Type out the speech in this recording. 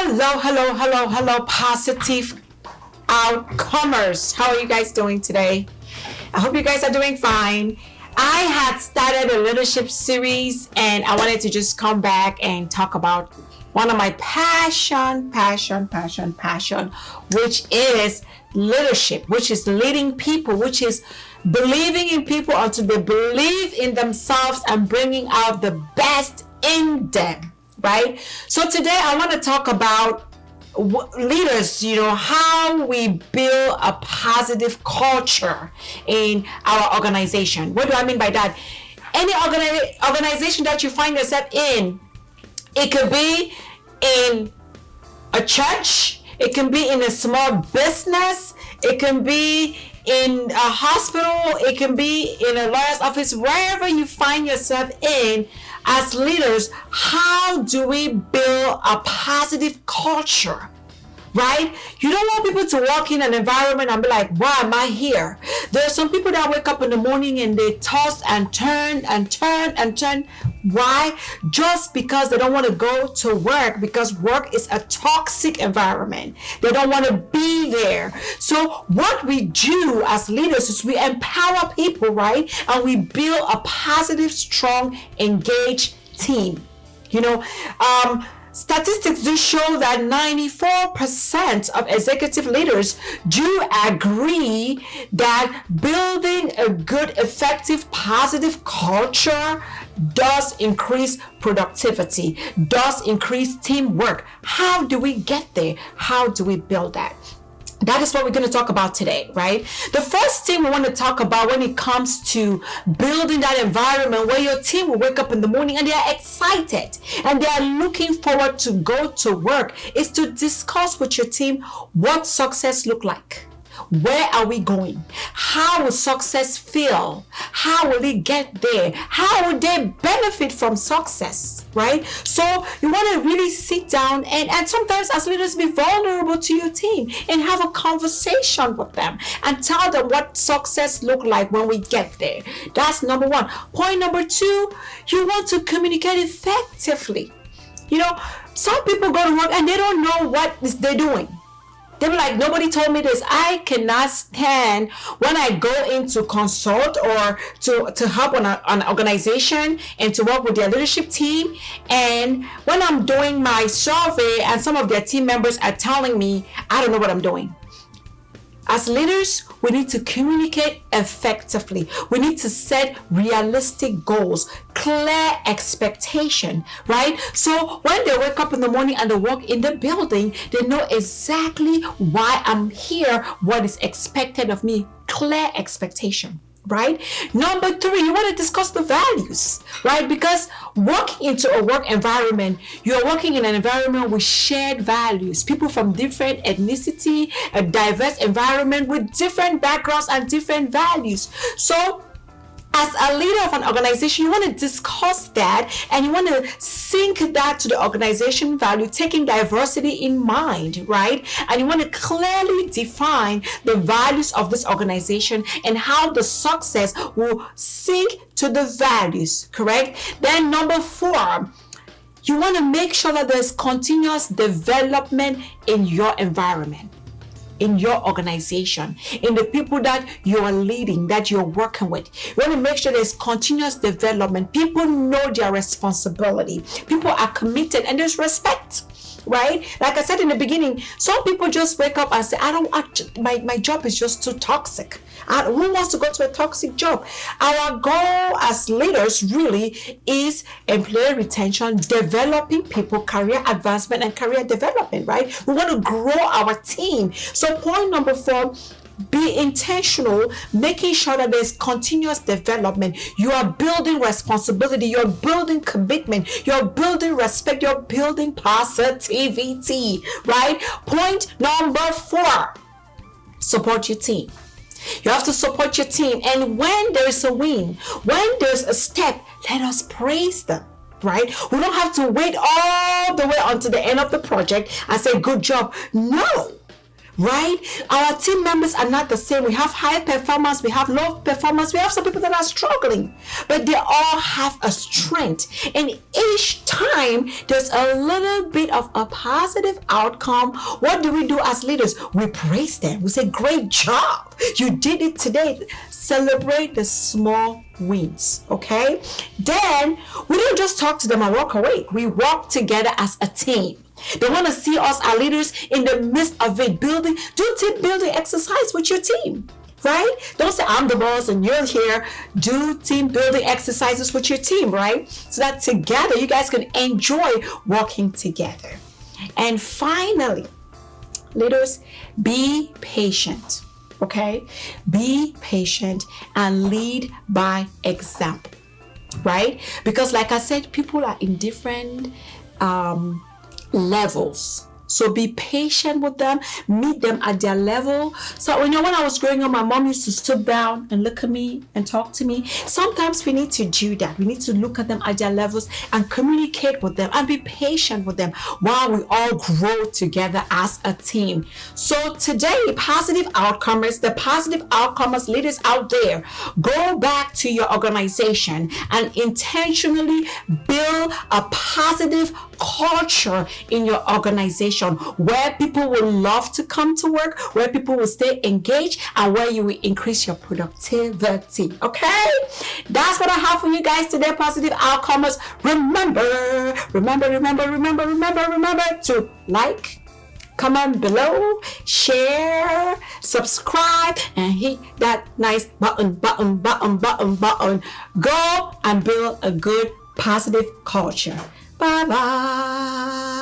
Hello, positive outcomers. How are you guys doing today? I hope you guys are doing fine. I had started a leadership series and I wanted to just come back and talk about one of my passion, which is leadership, which is leading people, which is believing in people until they believe in themselves and bringing out the best in them, right? So today I want to talk about leaders, how we build a positive culture in our organization. What do I mean by that? Any organization that you find yourself in, it could be in a church, it can be in a small business, it can be in a hospital, it can be in a lawyer's office, wherever you find yourself in. As leaders, how do we build a positive culture? Right? You don't want people to walk in an environment and be like, why am I here? There are some people that wake up in the morning and they toss and turn. Why? Just because they don't want to go to work, because work is a toxic environment. They don't want to be there. So what we do as leaders is we empower people, right? And we build a positive, strong, engaged team. Statistics do show that 94% of executive leaders do agree that building a good, effective, positive culture does increase productivity, does increase teamwork. How do we get there? How do we build that? That is what we're going to talk about today, right? The first thing we want to talk about when it comes to building that environment where your team will wake up in the morning and they are excited and they are looking forward to go to work is to discuss with your team what success look like. Where are we going? How will success feel? How will it get there? How will they benefit from success, right? So you want to really sit down and sometimes as leaders be vulnerable to your team and have a conversation with them and tell them what success look like when we get there. That's number one. Point number two, you want to communicate effectively. Some people go to work and they don't know what they're doing. They're like, nobody told me this. I cannot stand when I go in to consult or to help on an organization and to work with their leadership team. And when I'm doing my survey and some of their team members are telling me, I don't know what I'm doing. As leaders, we need to communicate effectively. We need to set realistic goals, clear expectation, right? So when they wake up in the morning and they walk in the building, they know exactly why I'm here, what is expected of me, clear expectation. Right? Number three, you want to discuss the values, right? Because walking into a work environment, you're working in an environment with shared values, people from different ethnicity, a diverse environment with different backgrounds and different values. So as a leader of an organization, you want to discuss that and you want to sync that to the organization value, taking diversity in mind, right? And you want to clearly define the values of this organization and how the success will sync to the values, correct? Then number four, you want to make sure that there's continuous development in your environment, in your organization, in the people that you're leading, that you're working with. You want to make sure there's continuous development. People know their responsibility. People are committed and there's respect, right? Like I said in the beginning, some people just wake up and say, my job is just too toxic. Who wants to go to a toxic job? Our goal as leaders really is employee retention, developing people, career advancement and career development, right? We want to grow our team. So point number four, be intentional, making sure that there's continuous development. You are building responsibility, you're building commitment, you're building respect, you're building positivity, right? Point number four, support your team. You have to support your team. And when there's a win, when there's a step, let us praise them, right? We don't have to wait all the way until the end of the project and say, good job. No. right? Our team members are not the same. We have high performance, we have low performance, we have some people that are struggling, but they all have a strength. And each time there's a little bit of a positive outcome. What do we do as leaders? We praise them. We say, great job. You did it today. Celebrate the small wins, okay? Then we don't just talk to them and walk away. We work together as a team. They want to see us, our leaders, in the midst of it. Do team building exercise with your team, right? Don't say, I'm the boss and you're here. Do team building exercises with your team, right? So that together you guys can enjoy working together. And finally, leaders, be patient, okay? Be patient and lead by example, right? Because like I said, people are in different levels. So be patient with them, meet them at their level. So when I was growing up, my mom used to stoop down and look at me and talk to me. Sometimes we need to do that. We need to look at them at their levels and communicate with them and be patient with them while we all grow together as a team. So today, positive outcomers, the positive outcomers leaders out there, go back to your organization and intentionally build a positive culture in your organization where people will love to come to work, where people will stay engaged, and where you will increase your productivity. Okay? That's what I have for you guys today, positive outcomers. Remember to like, comment below, share, subscribe, and hit that nice button. Go and build a good, positive culture. Bye-bye.